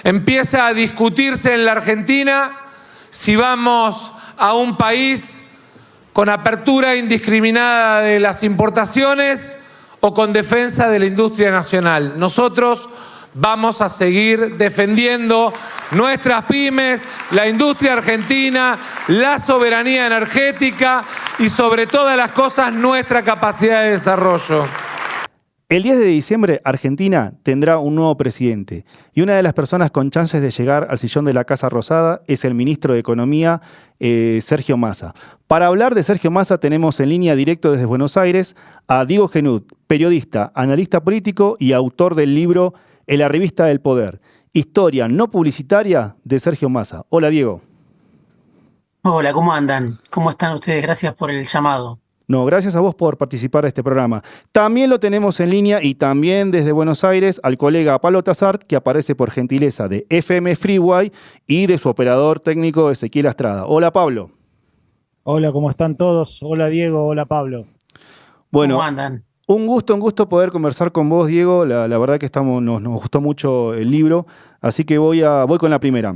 Empieza a discutirse en la Argentina si vamos a un país con apertura indiscriminada de las importaciones o con defensa de la industria nacional. Nosotros vamos a seguir defendiendo nuestras pymes, la industria argentina, la soberanía energética y sobre todas las cosas nuestra capacidad de desarrollo. El 10 de diciembre, Argentina tendrá un nuevo presidente y una de las personas con chances de llegar al sillón de la Casa Rosada es el ministro de Economía, Sergio Massa. Para hablar de Sergio Massa tenemos en línea directo desde Buenos Aires a Diego Genut, periodista, analista político y autor del libro En la revista del poder, historia no publicitaria de Sergio Massa. Hola, Diego. Hola, ¿cómo andan? ¿Cómo están ustedes? Gracias por el llamado. No, gracias a vos por participar de este programa. También lo tenemos en línea y también desde Buenos Aires al colega Pablo Tassart, que aparece por gentileza de FM Freeway y de su operador técnico Ezequiel Astrada. Hola, Pablo. Hola, ¿cómo están todos? Hola, Diego. Hola, Pablo. Bueno, ¿cómo andan? Un gusto poder conversar con vos, Diego. La verdad que nos gustó mucho el libro, así que voy con la primera.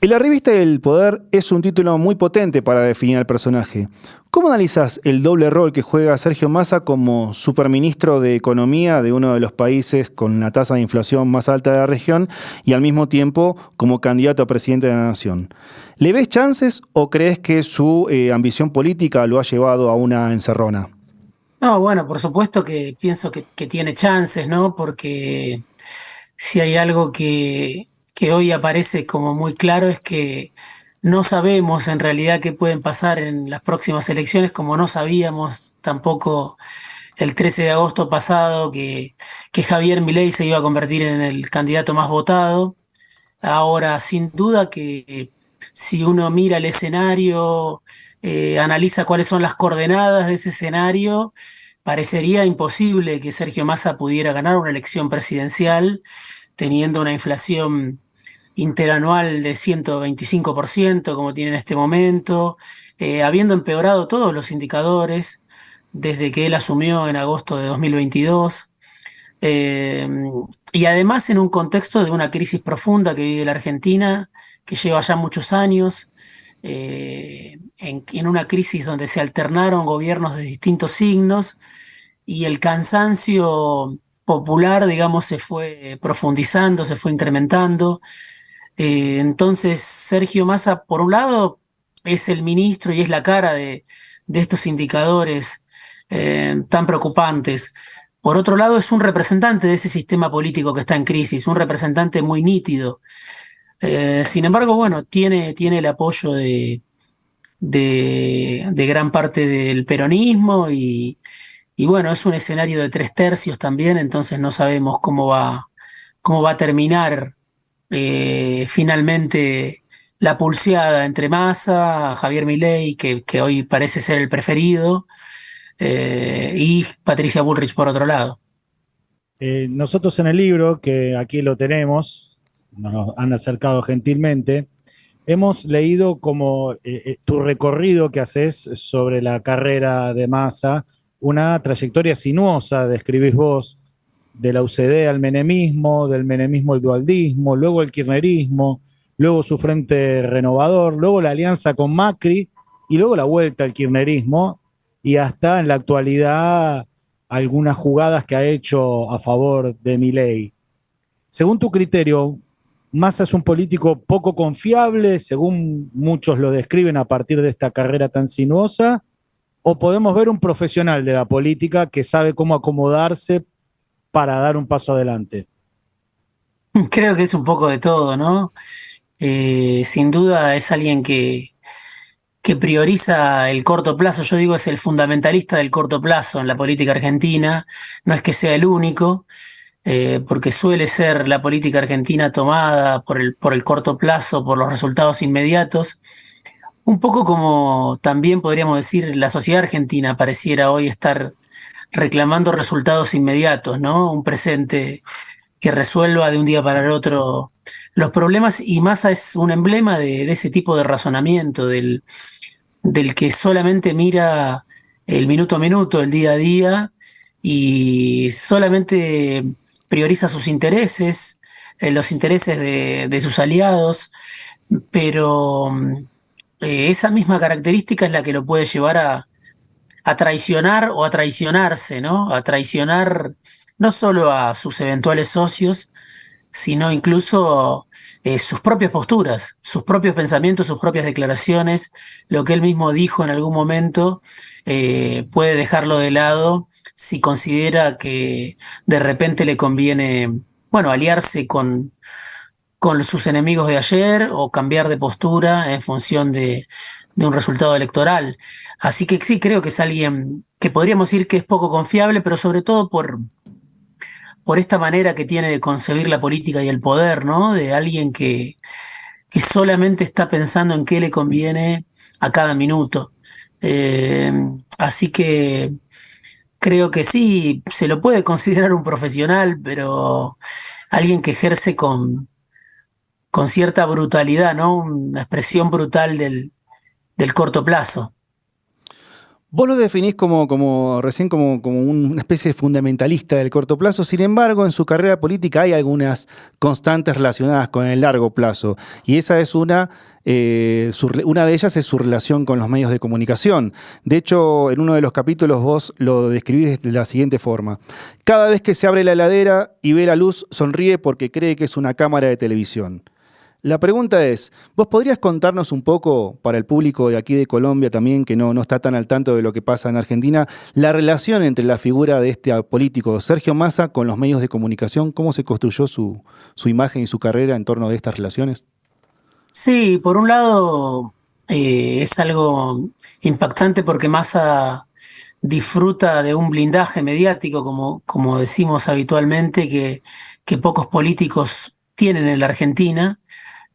En la revista del poder es un título muy potente para definir al personaje. ¿Cómo analizás el doble rol que juega Sergio Massa como superministro de Economía de uno de los países con la tasa de inflación más alta de la región y al mismo tiempo como candidato a presidente de la nación? ¿Le ves chances o crees que su ambición política lo ha llevado a una encerrona? No, bueno, por supuesto que pienso que tiene chances, ¿no? Porque si hay algo que hoy aparece como muy claro es que no sabemos en realidad qué pueden pasar en las próximas elecciones, como no sabíamos tampoco el 13 de agosto pasado que Javier Milei se iba a convertir en el candidato más votado. Ahora, sin duda que si uno mira el escenario, analiza cuáles son las coordenadas de ese escenario, parecería imposible que Sergio Massa pudiera ganar una elección presidencial teniendo una inflación interanual de 125%, como tiene en este momento, habiendo empeorado todos los indicadores desde que él asumió en agosto de 2022. Y además en un contexto de una crisis profunda que vive la Argentina, que lleva ya muchos años, en una crisis donde se alternaron gobiernos de distintos signos y el cansancio popular, digamos, se fue profundizando, se fue incrementando. Entonces Sergio Massa, por un lado, es el ministro y es la cara de estos indicadores tan preocupantes. Por otro lado, es un representante de ese sistema político que está en crisis, un representante muy nítido. Sin embargo, bueno, tiene el apoyo de gran parte del peronismo y bueno, es un escenario de 3/3 también, entonces no sabemos cómo va a terminar finalmente la pulseada entre Massa, Javier Milei, que hoy parece ser el preferido, y Patricia Bullrich por otro lado. Nosotros en el libro, que aquí lo tenemos, nos han acercado gentilmente, hemos leído como tu recorrido que haces sobre la carrera de Massa, una trayectoria sinuosa, describís vos, de la UCD al menemismo, del menemismo al dualdismo, luego el kirchnerismo, luego su frente renovador, luego la alianza con Macri y luego la vuelta al kirchnerismo y hasta en la actualidad algunas jugadas que ha hecho a favor de Milei. Según tu criterio, ¿Massa es un político poco confiable, según muchos lo describen a partir de esta carrera tan sinuosa? ¿O podemos ver un profesional de la política que sabe cómo acomodarse para dar un paso adelante? Creo que es un poco de todo, ¿no? Sin duda es alguien que prioriza el corto plazo. Yo digo, es el fundamentalista del corto plazo en la política argentina. No es que sea el único, porque suele ser la política argentina tomada por el corto plazo, por los resultados inmediatos. Un poco como también podríamos decir la sociedad argentina pareciera hoy estar reclamando resultados inmediatos, ¿no? Un presente que resuelva de un día para el otro los problemas, y Massa es un emblema de ese tipo de razonamiento, del que solamente mira el minuto a minuto, el día a día, y solamente prioriza sus intereses, los intereses de sus aliados, pero esa misma característica es la que lo puede llevar a traicionar o a traicionarse, ¿no? A traicionar no solo a sus eventuales socios, sino incluso sus propias posturas, sus propios pensamientos, sus propias declaraciones, lo que él mismo dijo en algún momento, puede dejarlo de lado si considera que de repente le conviene, bueno, aliarse con sus enemigos de ayer o cambiar de postura en función de un resultado electoral. Así que sí, creo que es alguien que podríamos decir que es poco confiable, pero sobre todo por esta manera que tiene de concebir la política y el poder, ¿no? De alguien que solamente está pensando en qué le conviene a cada minuto. Así que creo que sí, se lo puede considerar un profesional, pero alguien que ejerce con cierta brutalidad, ¿no? Una expresión brutal del corto plazo. Vos lo definís recién como una especie de fundamentalista del corto plazo. Sin embargo, en su carrera política hay algunas constantes relacionadas con el largo plazo. Y esa es una de ellas es su relación con los medios de comunicación. De hecho, en uno de los capítulos vos lo describís de la siguiente forma. Cada vez que se abre la heladera y ve la luz, sonríe porque cree que es una cámara de televisión. La pregunta es, ¿vos podrías contarnos un poco, para el público de aquí de Colombia también, que no está tan al tanto de lo que pasa en Argentina, la relación entre la figura de este político Sergio Massa con los medios de comunicación? ¿Cómo se construyó su imagen y su carrera en torno de estas relaciones? Sí, por un lado es algo impactante porque Massa disfruta de un blindaje mediático, como decimos habitualmente, que pocos políticos tienen en la Argentina.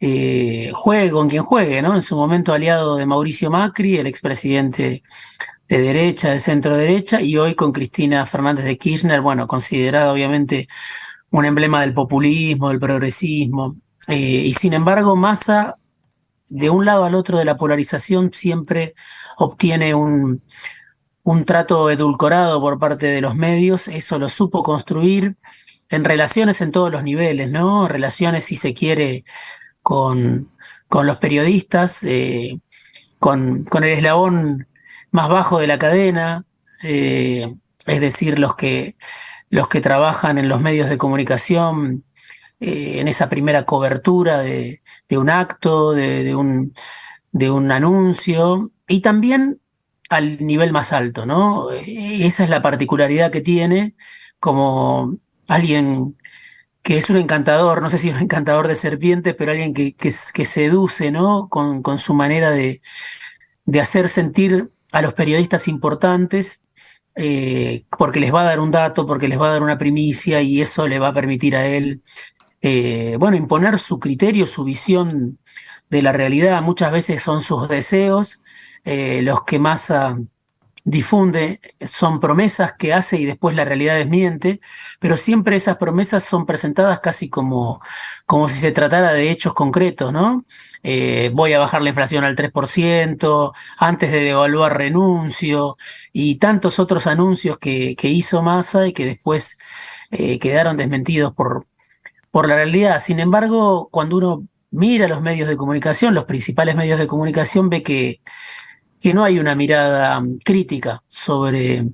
Juegue con quien juegue, ¿no? En su momento aliado de Mauricio Macri, el expresidente de derecha, de centro derecha, y hoy con Cristina Fernández de Kirchner, bueno, considerada obviamente un emblema del populismo, del progresismo. Y sin embargo, Massa, de un lado al otro de la polarización, siempre obtiene un trato edulcorado por parte de los medios. Eso lo supo construir en relaciones en todos los niveles, ¿no? Relaciones, si se quiere, con, con los periodistas, con el eslabón más bajo de la cadena, es decir, los que trabajan en los medios de comunicación, en esa primera cobertura de un acto, de un anuncio, y también al nivel más alto, ¿no? Esa es la particularidad que tiene como alguien que es un encantador, no sé si un encantador de serpientes, pero alguien que seduce, ¿no? Con su manera de hacer sentir a los periodistas importantes, porque les va a dar un dato, porque les va a dar una primicia, y eso le va a permitir a él, bueno, imponer su criterio, su visión de la realidad. Muchas veces son sus deseos los que más difunde, son promesas que hace y después la realidad desmiente, pero siempre esas promesas son presentadas casi como si se tratara de hechos concretos, ¿no? Voy a bajar la inflación al 3%, antes de devaluar renuncio, y tantos otros anuncios que hizo Massa y que después quedaron desmentidos por la realidad. Sin embargo, cuando uno mira los medios de comunicación, los principales medios de comunicación, ve que no hay una mirada crítica sobre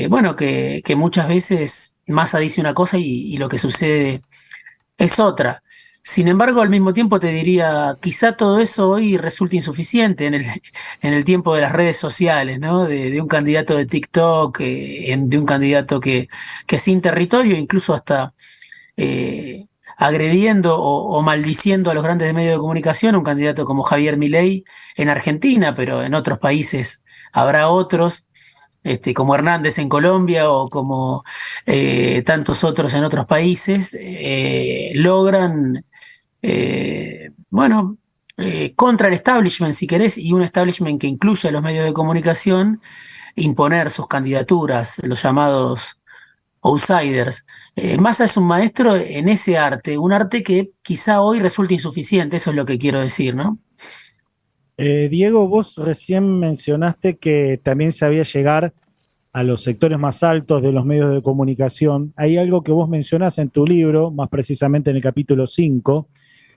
bueno, que muchas veces Massa dice una cosa y lo que sucede es otra. Sin embargo, al mismo tiempo te diría, quizá todo eso hoy resulta insuficiente en el tiempo de las redes sociales, ¿no? De un candidato de TikTok, de un candidato que sin territorio, incluso hasta agrediendo o maldiciendo a los grandes medios de comunicación, un candidato como Javier Milei en Argentina, pero en otros países habrá otros, como Hernández en Colombia o como tantos otros en otros países, logran, bueno, contra el establishment, si querés, y un establishment que incluye a los medios de comunicación, imponer sus candidaturas, los llamados outsiders. Massa es un maestro en ese arte, un arte que quizá hoy resulta insuficiente, eso es lo que quiero decir, ¿no? Diego, vos recién mencionaste que también sabía llegar a los sectores más altos de los medios de comunicación, hay algo que vos mencionás en tu libro, más precisamente en el capítulo 5,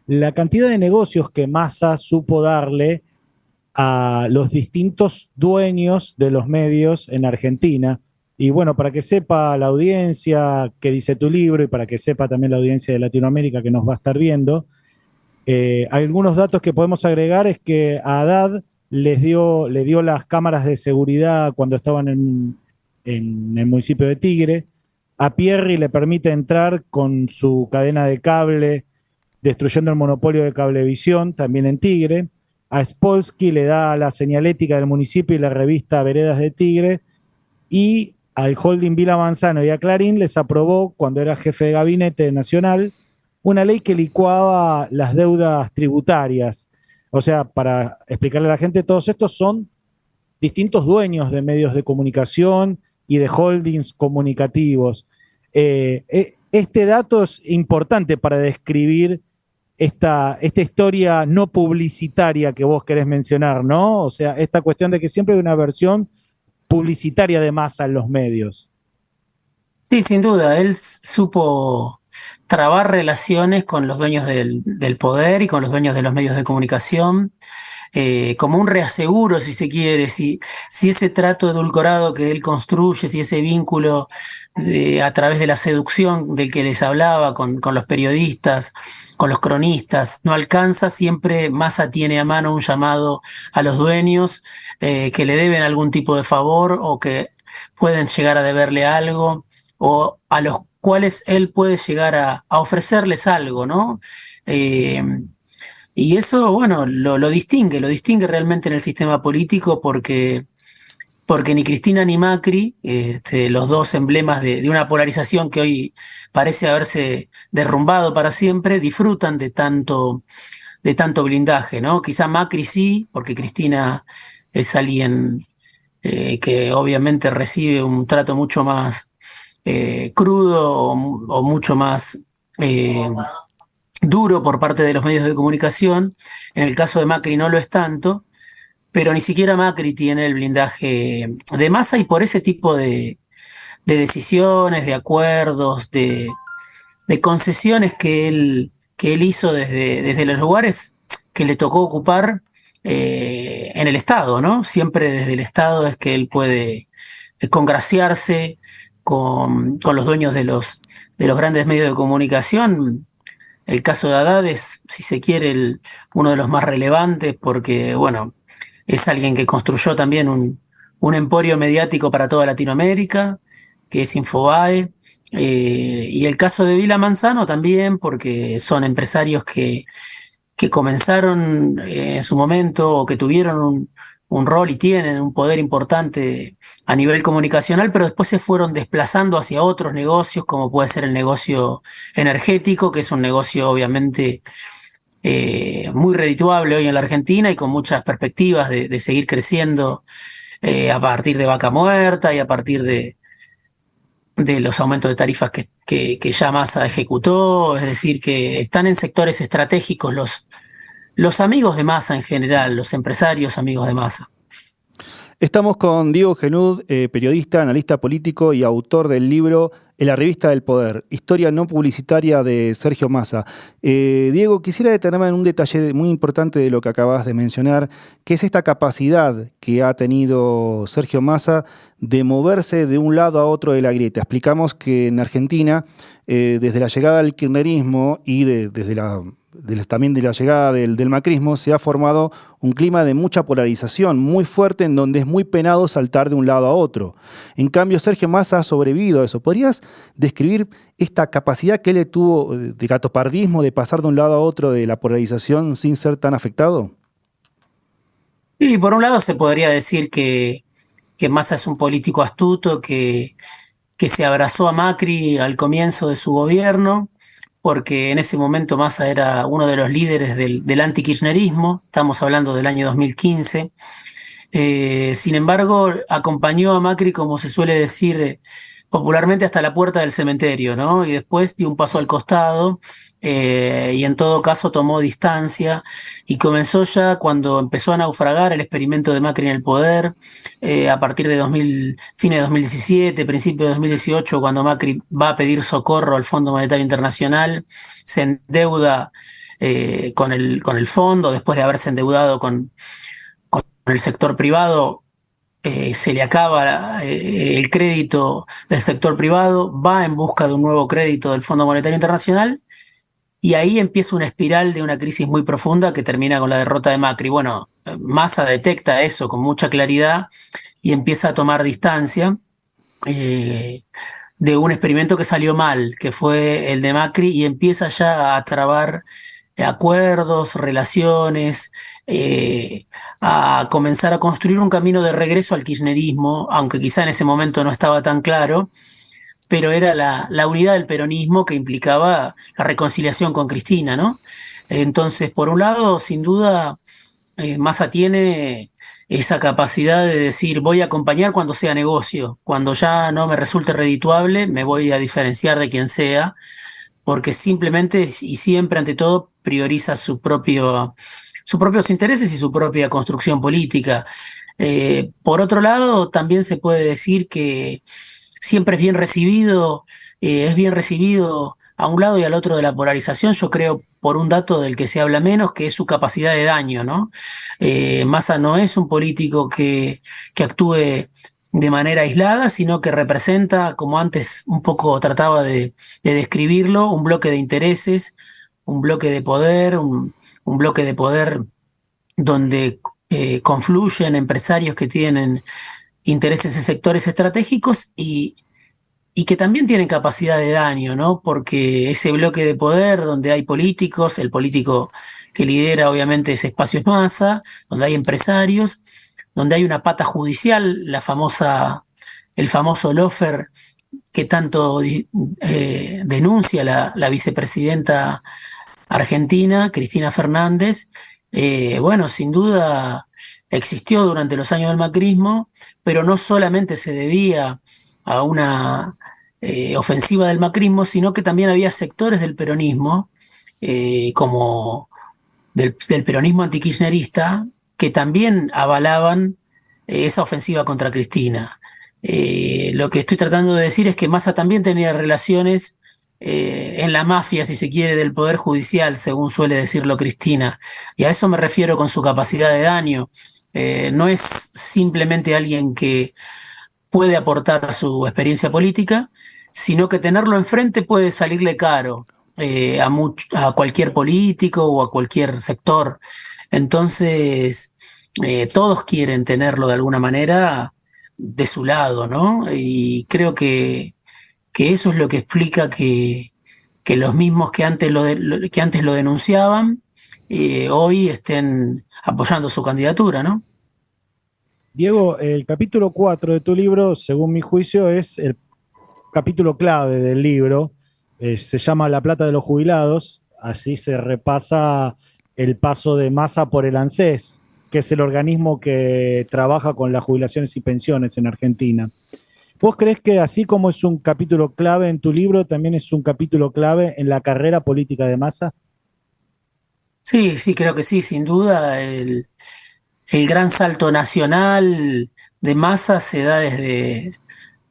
la cantidad de negocios que Massa supo darle a los distintos dueños de los medios en Argentina. Y bueno, para que sepa la audiencia que dice tu libro y para que sepa también la audiencia de Latinoamérica que nos va a estar viendo, algunos datos que podemos agregar es que a Haddad le dio las cámaras de seguridad cuando estaban en el municipio de Tigre. A Pierri le permite entrar con su cadena de cable, destruyendo el monopolio de Cablevisión, también en Tigre. A Spolsky le da la señalética del municipio y la revista Veredas de Tigre. Y al holding Vila Manzano y a Clarín les aprobó, cuando era jefe de gabinete nacional, una ley que licuaba las deudas tributarias. O sea, para explicarle a la gente, todos estos son distintos dueños de medios de comunicación y de holdings comunicativos. Este dato es importante para describir esta historia no publicitaria que vos querés mencionar, ¿no? O sea, esta cuestión de que siempre hay una versión publicitaria de Massa en los medios. Sí, sin duda, él supo trabar relaciones con los dueños del poder y con los dueños de los medios de comunicación, como un reaseguro, si se quiere, si ese trato edulcorado que él construye, si ese vínculo a través de la seducción del que les hablaba con los periodistas, con los cronistas, no alcanza, siempre Massa tiene a mano un llamado a los dueños que le deben algún tipo de favor o que pueden llegar a deberle algo, o a los cuales él puede llegar a ofrecerles algo, ¿no? Y eso, bueno, lo distingue realmente en el sistema político porque ni Cristina ni Macri, los dos emblemas de una polarización que hoy parece haberse derrumbado para siempre, disfrutan de tanto blindaje, ¿no? Quizá Macri sí, porque Cristina es alguien que obviamente recibe un trato mucho más crudo o mucho más duro por parte de los medios de comunicación. En el caso de Macri no lo es tanto, pero ni siquiera Macri tiene el blindaje de Massa, y por ese tipo de decisiones, de acuerdos, de concesiones que él hizo desde los lugares que le tocó ocupar en el Estado, ¿no? Siempre desde el Estado es que él puede congraciarse con los dueños de los grandes medios de comunicación. El caso de Haddad es, si se quiere, uno de los más relevantes porque, bueno, es alguien que construyó también un emporio mediático para toda Latinoamérica, que es Infobae. Y el caso de Vila Manzano también, porque son empresarios que comenzaron en su momento o que tuvieron un rol y tienen un poder importante a nivel comunicacional, pero después se fueron desplazando hacia otros negocios, como puede ser el negocio energético, que es un negocio obviamente muy redituable hoy en la Argentina y con muchas perspectivas de seguir creciendo a partir de Vaca Muerta y a partir de los aumentos de tarifas que ya Massa ejecutó. Es decir, que están en sectores estratégicos los amigos de Massa en general, los empresarios amigos de Massa. Estamos con Diego Genud, periodista, analista político y autor del libro En la revista del poder, historia no publicitaria de Sergio Massa. Diego, quisiera detenerme en un detalle muy importante de lo que acabas de mencionar, que es esta capacidad que ha tenido Sergio Massa de moverse de un lado a otro de la grieta. Explicamos que en Argentina, desde la llegada del kirchnerismo y también de la llegada del macrismo, se ha formado un clima de mucha polarización, muy fuerte, en donde es muy penado saltar de un lado a otro. En cambio, Sergio Massa ha sobrevivido a eso. ¿Podrías describir esta capacidad que él tuvo de gatopardismo, de pasar de un lado a otro de la polarización sin ser tan afectado? Y por un lado se podría decir que Massa es un político astuto que se abrazó a Macri al comienzo de su gobierno, porque en ese momento Massa era uno de los líderes del antikirchnerismo, estamos hablando del año 2015. Sin embargo, acompañó a Macri, como se suele decir popularmente hasta la puerta del cementerio, ¿no? Y después dio un paso al costado y en todo caso tomó distancia y comenzó ya cuando empezó a naufragar el experimento de Macri en el poder, a partir de fines de 2017, principio de 2018, cuando Macri va a pedir socorro al Fondo Monetario Internacional, se endeuda con el fondo, después de haberse endeudado con el sector privado. Se le acaba el crédito del sector privado, va en busca de un nuevo crédito del Fondo Monetario Internacional y ahí empieza una espiral de una crisis muy profunda que termina con la derrota de Macri. Bueno, Massa detecta eso con mucha claridad y empieza a tomar distancia eh, de un experimento que salió mal, que fue el de Macri, y empieza ya a trabar acuerdos, relaciones, a comenzar a construir un camino de regreso al kirchnerismo, aunque quizá en ese momento no estaba tan claro, pero era la unidad del peronismo que implicaba la reconciliación con Cristina, ¿no? Entonces, por un lado, sin duda, Massa tiene esa capacidad de decir, voy a acompañar cuando sea negocio, cuando ya no me resulte redituable, me voy a diferenciar de quien sea, porque simplemente y siempre, ante todo, prioriza sus propios intereses y su propia construcción política. Por otro lado, también se puede decir que siempre es bien recibido a un lado y al otro de la polarización, yo creo, por un dato del que se habla menos, que es su capacidad de daño, ¿no? Massa no es un político que actúe de manera aislada, sino que representa, como antes un poco trataba de describirlo, un bloque de intereses, un bloque de poder, un bloque de poder donde confluyen empresarios que tienen intereses en sectores estratégicos y que también tienen capacidad de daño, ¿no? Porque ese bloque de poder donde hay políticos, el político que lidera obviamente ese espacio es Massa, donde hay empresarios, donde hay una pata judicial, el famoso lofer que tanto denuncia la vicepresidenta argentina, Cristina Fernández. Bueno, sin duda existió durante los años del macrismo, pero no solamente se debía a una ofensiva del macrismo, sino que también había sectores del peronismo, como del peronismo antikirchnerista, que también avalaban esa ofensiva contra Cristina. Lo que estoy tratando de decir es que Massa también tenía relaciones en la mafia, si se quiere, del Poder Judicial, según suele decirlo Cristina. Y a eso me refiero con su capacidad de daño. No es simplemente alguien que puede aportar su experiencia política, sino que tenerlo enfrente puede salirle caro a cualquier político o a cualquier sector. Entonces, todos quieren tenerlo de alguna manera de su lado, ¿no? Y creo que eso es lo que explica que los mismos que antes lo denunciaban, hoy estén apoyando su candidatura, ¿no? Diego, el capítulo 4 de tu libro, según mi juicio, es el capítulo clave del libro. Se llama La plata de los jubilados. Así se repasa el paso de Massa por el ANSES, que es el organismo que trabaja con las jubilaciones y pensiones en Argentina. ¿Vos crees que así como es un capítulo clave en tu libro, también es un capítulo clave en la carrera política de Massa? Sí, sí, creo que sí, sin duda. El gran salto nacional de Massa se da desde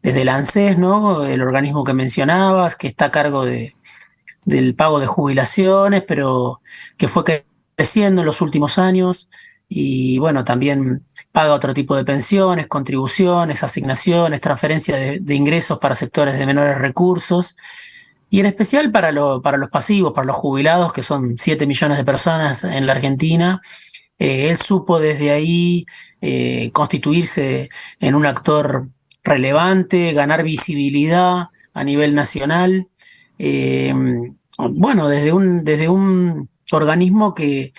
el ANSES, ¿no? El organismo que mencionabas, que está a cargo del pago de jubilaciones, pero que fue creciendo en los últimos años y bueno, también paga otro tipo de pensiones, contribuciones, asignaciones, transferencias de ingresos para sectores de menores recursos y en especial para los pasivos, para los jubilados, que son 7 millones de personas en la Argentina. Él supo desde ahí constituirse en un actor relevante, ganar visibilidad a nivel nacional. Eh, bueno, desde un organismo que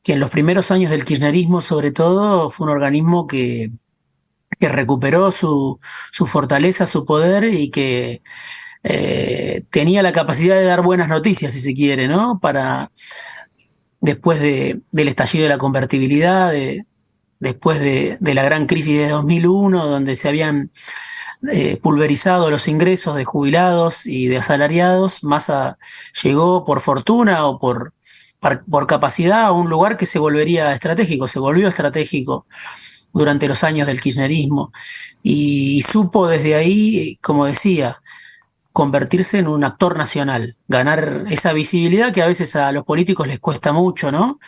en los primeros años del kirchnerismo, sobre todo, fue un organismo que recuperó su fortaleza, su poder y que tenía la capacidad de dar buenas noticias, si se quiere, ¿no? Después del estallido de la convertibilidad, después de la gran crisis de 2001, donde se habían pulverizado los ingresos de jubilados y de asalariados, Massa llegó por fortuna o por capacidad a un lugar que se volvería estratégico, se volvió estratégico durante los años del kirchnerismo y supo desde ahí, como decía, convertirse en un actor nacional, ganar esa visibilidad que a veces a los políticos les cuesta mucho, ¿no?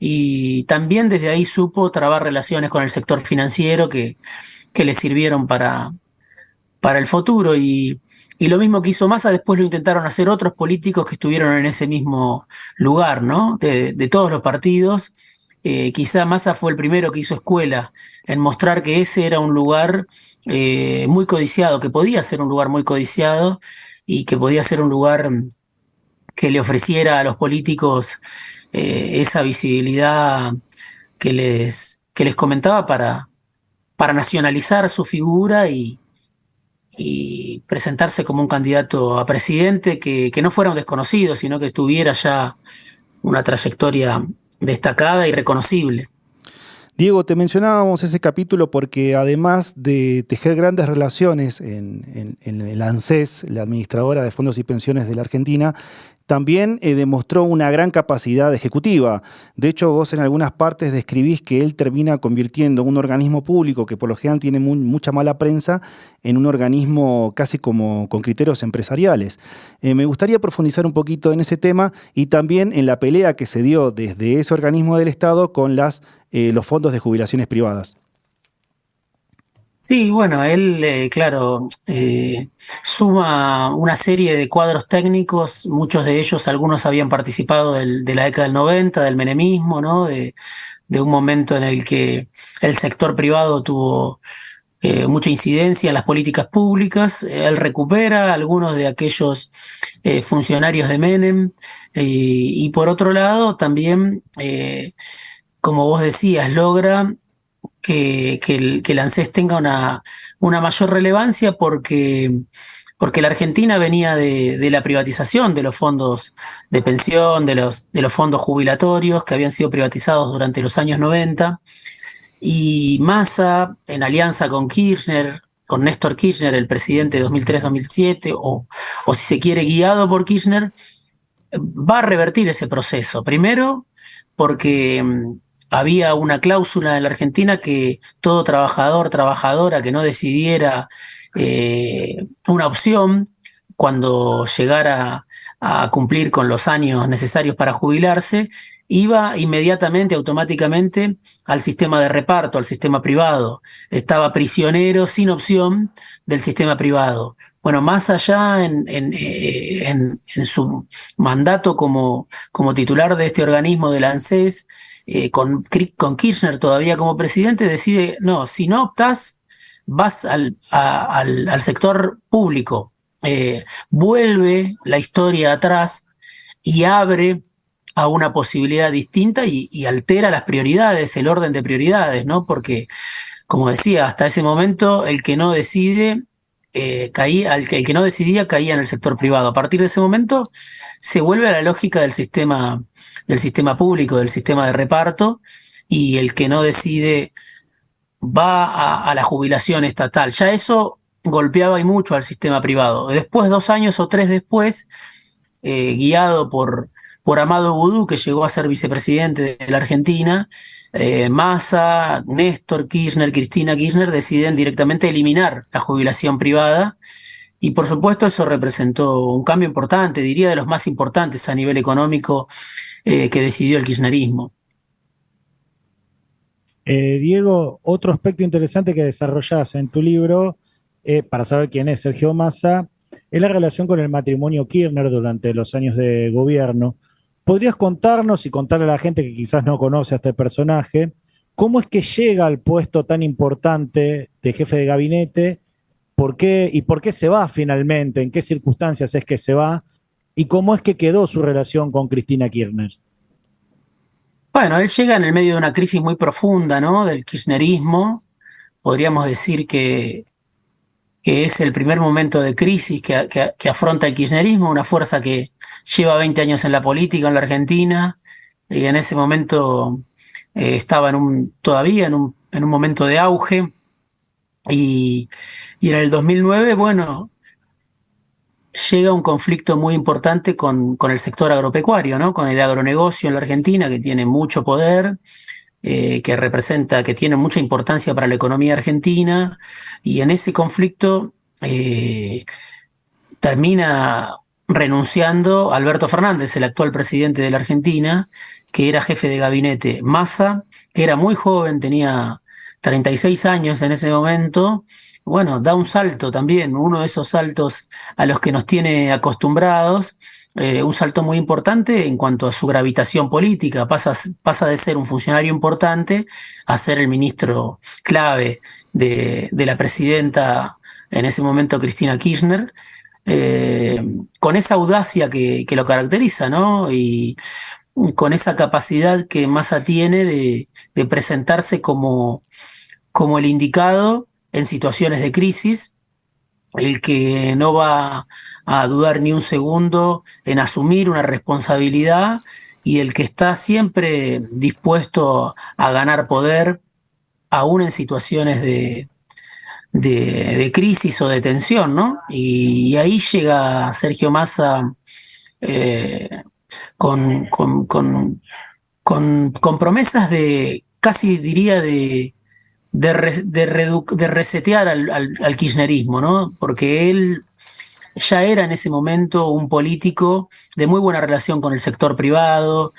Y también desde ahí supo trabar relaciones con el sector financiero que le sirvieron para el futuro. Y lo mismo que hizo Massa, después lo intentaron hacer otros políticos que estuvieron en ese mismo lugar, ¿no? De todos los partidos. Quizá Massa fue el primero que hizo escuela en mostrar que ese era un lugar muy codiciado, que podía ser un lugar muy codiciado y que podía ser un lugar que le ofreciera a los políticos esa visibilidad que les comentaba para nacionalizar su figura y presentarse como un candidato a presidente que no fuera un desconocido, sino que tuviera ya una trayectoria destacada y reconocible. Diego, te mencionábamos ese capítulo porque además de tejer grandes relaciones en el ANSES, la administradora de fondos y pensiones de la Argentina, también demostró una gran capacidad ejecutiva. De hecho, vos en algunas partes describís que él termina convirtiendo un organismo público que por lo general tiene mucha mala prensa en un organismo casi como con criterios empresariales. Me gustaría profundizar un poquito en ese tema y también en la pelea que se dio desde ese organismo del Estado con los fondos de jubilaciones privadas. Sí, bueno, él, claro, suma una serie de cuadros técnicos, muchos de ellos, algunos habían participado de la década del 90, del menemismo, ¿no? De un momento en el que el sector privado tuvo mucha incidencia en las políticas públicas. Él recupera algunos de aquellos funcionarios de Menem y por otro lado también, como vos decías, logra que el ANSES tenga una mayor relevancia porque la Argentina venía de la privatización de los fondos de pensión, de los fondos jubilatorios que habían sido privatizados durante los años 90, y Massa, en alianza con Kirchner, con Néstor Kirchner, el presidente de 2003-2007, o si se quiere, guiado por Kirchner, va a revertir ese proceso. Primero, porque había una cláusula en la Argentina que todo trabajador, trabajadora que no decidiera una opción cuando llegara a cumplir con los años necesarios para jubilarse, iba inmediatamente, automáticamente, al sistema de reparto, al sistema privado. Estaba prisionero, sin opción, del sistema privado. Bueno, más allá en su mandato como titular de este organismo del ANSES, con Kirchner todavía como presidente, decide, no, si no optás, vas al sector público. Vuelve la historia atrás y abre a una posibilidad distinta y altera las prioridades, el orden de prioridades, ¿no? Porque, como decía, hasta ese momento el que no decide el que no decidía caía en el sector privado. A partir de ese momento se vuelve a la lógica del sistema público, del sistema de reparto, y el que no decide va a la jubilación estatal. Ya eso golpeaba y mucho al sistema privado. Después, 2 años o 3 después, guiado por Amado Boudou, que llegó a ser vicepresidente de la Argentina, Massa, Néstor Kirchner, Cristina Kirchner deciden directamente eliminar la jubilación privada y por supuesto eso representó un cambio importante, diría de los más importantes a nivel económico que decidió el kirchnerismo. Diego, otro aspecto interesante que desarrollás en tu libro, para saber quién es Sergio Massa, es la relación con el matrimonio Kirchner durante los años de gobierno. ¿Podrías contarnos y contarle a la gente que quizás no conoce a este personaje, cómo es que llega al puesto tan importante de jefe de gabinete? ¿Por qué se va finalmente? ¿En qué circunstancias es que se va? ¿Y cómo es que quedó su relación con Cristina Kirchner? Bueno, él llega en el medio de una crisis muy profunda, ¿no? Del kirchnerismo. Podríamos decir que es el primer momento de crisis que afronta el kirchnerismo, una fuerza que lleva 20 años en la política en la Argentina, y en ese momento estaba todavía en un momento de auge, Y, y en el 2009, bueno, llega un conflicto muy importante con el sector agropecuario, ¿no? Con el agronegocio en la Argentina, que tiene mucho poder, que tiene mucha importancia para la economía argentina, y en ese conflicto termina renunciando Alberto Fernández, el actual presidente de la Argentina, que era jefe de gabinete. Massa, que era muy joven, tenía 36 años en ese momento, bueno, da un salto también, uno de esos saltos a los que nos tiene acostumbrados, un salto muy importante en cuanto a su gravitación política. Pasa de ser un funcionario importante a ser el ministro clave de la presidenta en ese momento, Cristina Kirchner, con esa audacia que lo caracteriza, ¿no? Y con esa capacidad que Massa tiene de presentarse como el indicado en situaciones de crisis, el que no va a dudar ni un segundo en asumir una responsabilidad y el que está siempre dispuesto a ganar poder, aún en situaciones de crisis o de tensión, ¿no? Y ahí llega Sergio Massa eh, con, con, con, con promesas de, casi diría, de resetear al kirchnerismo, ¿no? Porque él ya era en ese momento un político de muy buena relación con el sector privado,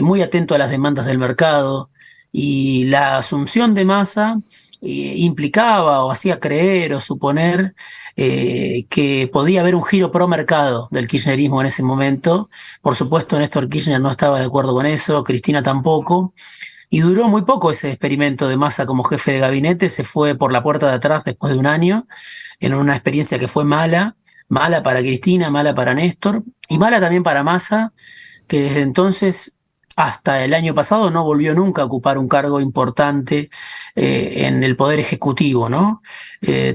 muy atento a las demandas del mercado, y la asunción de Massa implicaba o hacía creer o suponer que podía haber un giro pro mercado del kirchnerismo en ese momento. Por supuesto, Néstor Kirchner no estaba de acuerdo con eso, Cristina tampoco, y duró muy poco ese experimento de Massa como jefe de gabinete. Se fue por la puerta de atrás después de un año, en una experiencia que fue mala, mala para Cristina, mala para Néstor, y mala también para Massa, que desde entonces hasta el año pasado no volvió nunca a ocupar un cargo importante en el Poder Ejecutivo, ¿no?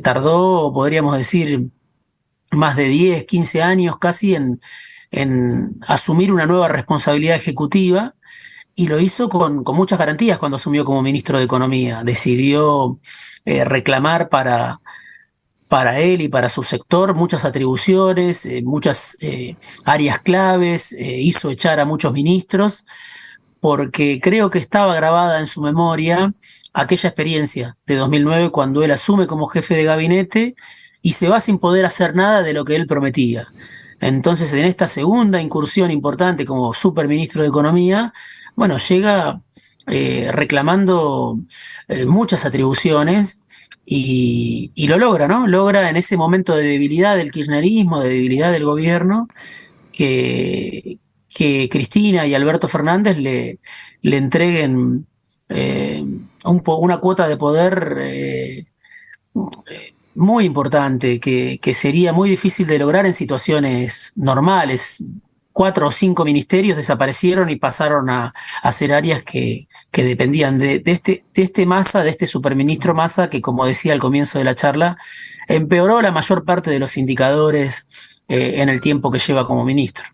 Tardó, podríamos decir, más de 10, 15 años casi en asumir una nueva responsabilidad ejecutiva, y lo hizo con muchas garantías cuando asumió como ministro de Economía. Decidió reclamar para él y para su sector muchas atribuciones, muchas áreas claves, hizo echar a muchos ministros, porque creo que estaba grabada en su memoria aquella experiencia de 2009 cuando él asume como jefe de gabinete y se va sin poder hacer nada de lo que él prometía. Entonces, en esta segunda incursión importante como superministro de Economía, bueno, llega reclamando muchas atribuciones y lo logra, ¿no? Logra en ese momento de debilidad del kirchnerismo, de debilidad del gobierno, que, que Cristina y Alberto Fernández le entreguen una cuota de poder muy importante, que sería muy difícil de lograr en situaciones normales. 4 o 5 ministerios desaparecieron y pasaron a ser áreas que dependían de este Massa, de este superministro Massa, que, como decía al comienzo de la charla, empeoró la mayor parte de los indicadores en el tiempo que lleva como ministro.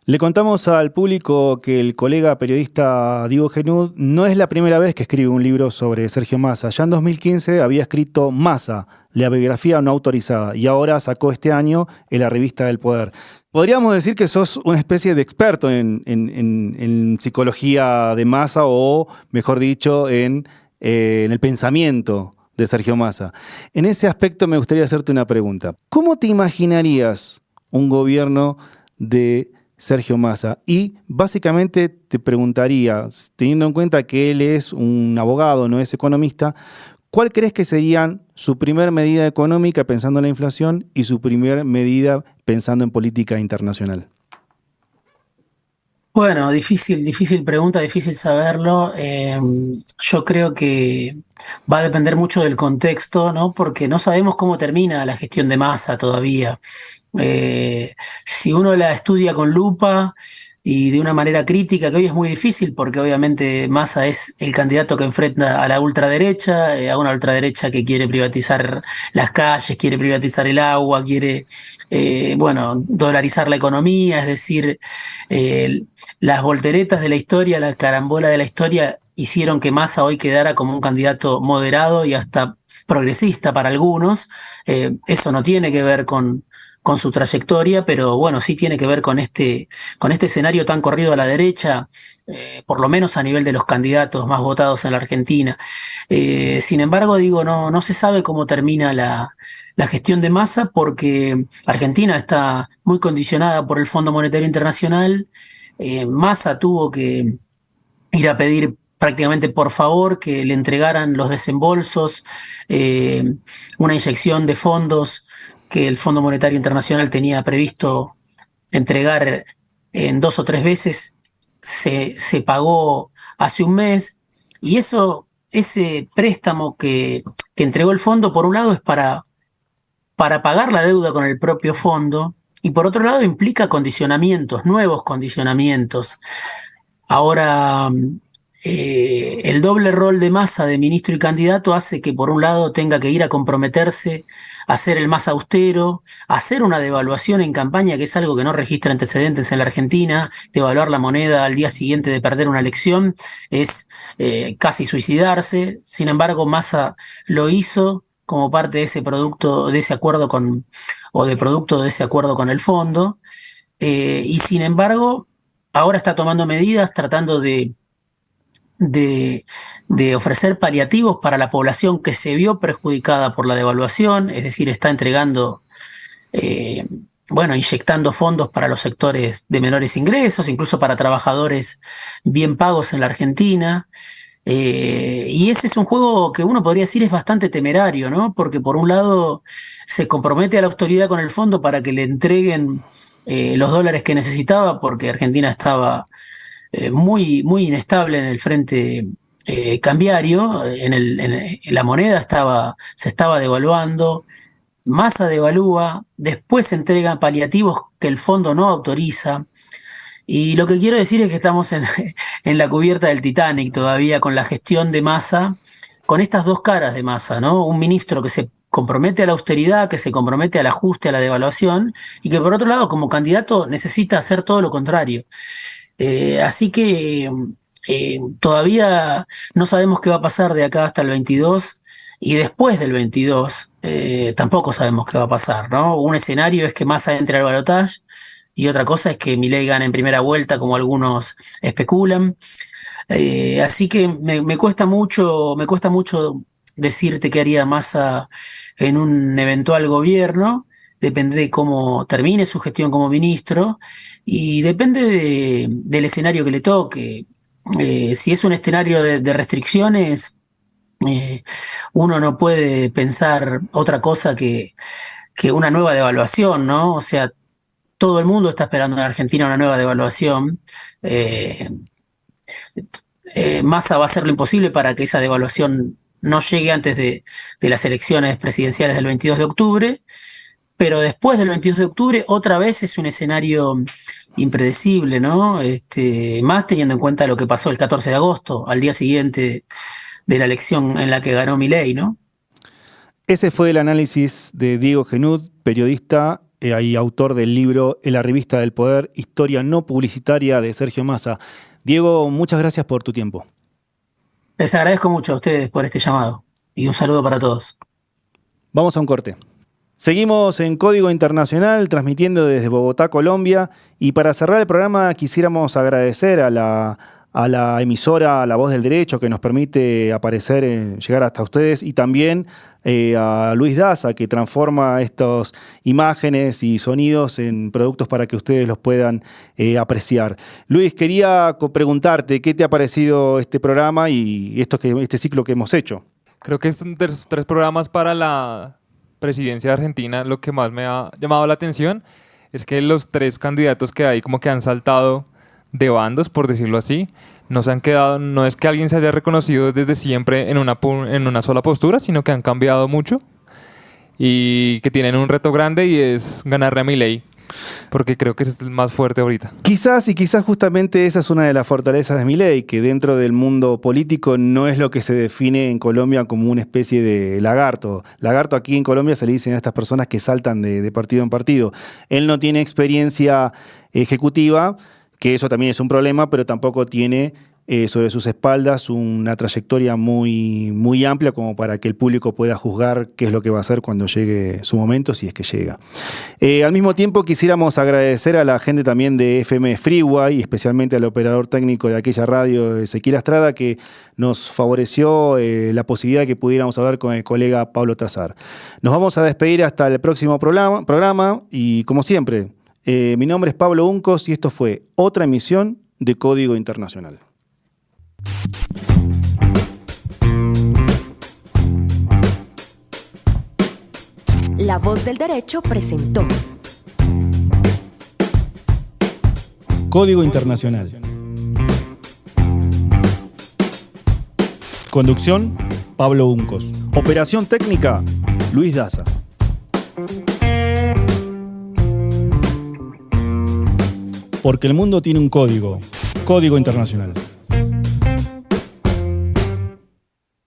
Le contamos al público que el colega periodista Diego Genud no es la primera vez que escribe un libro sobre Sergio Massa. Ya en 2015 había escrito Massa, la biografía no autorizada, y ahora sacó este año en la revista del Poder. Podríamos decir que sos una especie de experto en psicología de Massa, o mejor dicho, en el pensamiento de Sergio Massa. En ese aspecto me gustaría hacerte una pregunta. ¿Cómo te imaginarías un gobierno de Sergio Massa? Y básicamente te preguntaría, teniendo en cuenta que él es un abogado, no es economista, ¿cuál crees que serían su primer medida económica pensando en la inflación y su primer medida pensando en política internacional? Bueno, difícil pregunta, difícil saberlo. Yo creo que va a depender mucho del contexto, ¿no? Porque no sabemos cómo termina la gestión de Massa todavía. Si uno la estudia con lupa y de una manera crítica, que hoy es muy difícil porque obviamente Massa es el candidato que enfrenta a la ultraderecha, a una ultraderecha que quiere privatizar las calles, quiere privatizar el agua, quiere dolarizar la economía, es decir, las volteretas de la historia, la carambola de la historia hicieron que Massa hoy quedara como un candidato moderado y hasta progresista para algunos. Eso no tiene que ver con su trayectoria, pero bueno, sí tiene que ver con este escenario tan corrido a la derecha, por lo menos a nivel de los candidatos más votados en la Argentina. Sin embargo, digo, no se sabe cómo termina la gestión de Massa, porque Argentina está muy condicionada por el Fondo Monetario Internacional. Massa tuvo que ir a pedir prácticamente por favor que le entregaran los desembolsos, una inyección de fondos que el Fondo Monetario Internacional tenía previsto entregar en 2 o 3 veces, se pagó hace un mes, y ese préstamo que entregó el fondo, por un lado, es para pagar la deuda con el propio fondo, y por otro lado implica condicionamientos, nuevos condicionamientos. Ahora, el doble rol de Massa de ministro y candidato hace que por un lado tenga que ir a comprometerse a ser el más austero, a hacer una devaluación en campaña, que es algo que no registra antecedentes en la Argentina. Devaluar la moneda al día siguiente de perder una elección es casi suicidarse. Sin embargo, Massa lo hizo como parte de ese producto, de ese acuerdo producto de ese acuerdo con el fondo. Y sin embargo, ahora está tomando medidas tratando de ofrecer paliativos para la población que se vio perjudicada por la devaluación, es decir, está entregando, inyectando fondos para los sectores de menores ingresos, incluso para trabajadores bien pagos en la Argentina. Y ese es un juego que uno podría decir es bastante temerario, ¿no? Porque por un lado se compromete a la autoridad con el fondo para que le entreguen los dólares que necesitaba, porque Argentina estaba muy, muy inestable en el frente cambiario, la moneda se estaba devaluando. Massa devalúa, después se entregan paliativos que el fondo no autoriza. Y lo que quiero decir es que estamos en la cubierta del Titanic todavía con la gestión de Massa, con estas dos caras de Massa, ¿no? Un ministro que se compromete a la austeridad, que se compromete al ajuste, a la devaluación, y que por otro lado, como candidato, necesita hacer todo lo contrario. Así que todavía no sabemos qué va a pasar de acá hasta el 22, y después del 22 tampoco sabemos qué va a pasar, ¿no? Un escenario es que Massa entre al balotaje, y otra cosa es que Milei gane en primera vuelta, como algunos especulan. Así que me cuesta mucho decirte qué haría Massa en un eventual gobierno. Depende de cómo termine su gestión como ministro y depende del escenario que le toque. Si es un escenario de restricciones, uno no puede pensar otra cosa que una nueva devaluación, ¿no? O sea, todo el mundo está esperando en Argentina una nueva devaluación. Massa va a hacer lo imposible para que esa devaluación no llegue antes de las elecciones presidenciales del 22 de octubre, pero después del 22 de octubre otra vez es un escenario impredecible, ¿no? Más teniendo en cuenta lo que pasó el 14 de agosto, al día siguiente de la elección en la que ganó Milei, ¿no? Ese fue el análisis de Diego Genud, periodista y autor del libro El arribista del poder, historia no publicitaria de Sergio Massa. Diego, muchas gracias por tu tiempo. Les agradezco mucho a ustedes por este llamado y un saludo para todos. Vamos a un corte. Seguimos en Código Internacional, transmitiendo desde Bogotá, Colombia, y para cerrar el programa quisiéramos agradecer a la emisora La Voz del Derecho, que nos permite llegar hasta ustedes, y también a Luis Daza, que transforma estas imágenes y sonidos en productos para que ustedes los puedan apreciar. Luis, quería preguntarte qué te ha parecido este programa y este ciclo que hemos hecho. Creo que es de los 3 programas para la presidencia de Argentina, lo que más me ha llamado la atención es que los 3 candidatos que hay como que han saltado de bandos, por decirlo así, no se han quedado, no es que alguien se haya reconocido desde siempre en una sola postura, sino que han cambiado mucho y que tienen un reto grande y es ganarle a Milei, porque creo que es el más fuerte ahorita. Quizás justamente esa es una de las fortalezas de Milei, que dentro del mundo político no es lo que se define en Colombia como una especie de lagarto. Lagarto aquí en Colombia se le dicen a estas personas que saltan de partido en partido. Él no tiene experiencia ejecutiva, que eso también es un problema, pero tampoco tiene sobre sus espaldas una trayectoria muy, muy amplia como para que el público pueda juzgar qué es lo que va a hacer cuando llegue su momento, si es que llega. Al mismo tiempo quisiéramos agradecer a la gente también de FM Freeway, especialmente al operador técnico de aquella radio, Ezequiel Astrada, que nos favoreció la posibilidad de que pudiéramos hablar con el colega Pablo Tazar. Nos vamos a despedir hasta el próximo programa y, como siempre, mi nombre es Pablo Uncos y esto fue otra emisión de Código Internacional. La Voz del Derecho presentó Código Internacional. Conducción, Pablo Uncos. Operación técnica, Luis Daza. Porque el mundo tiene un código. Código Internacional.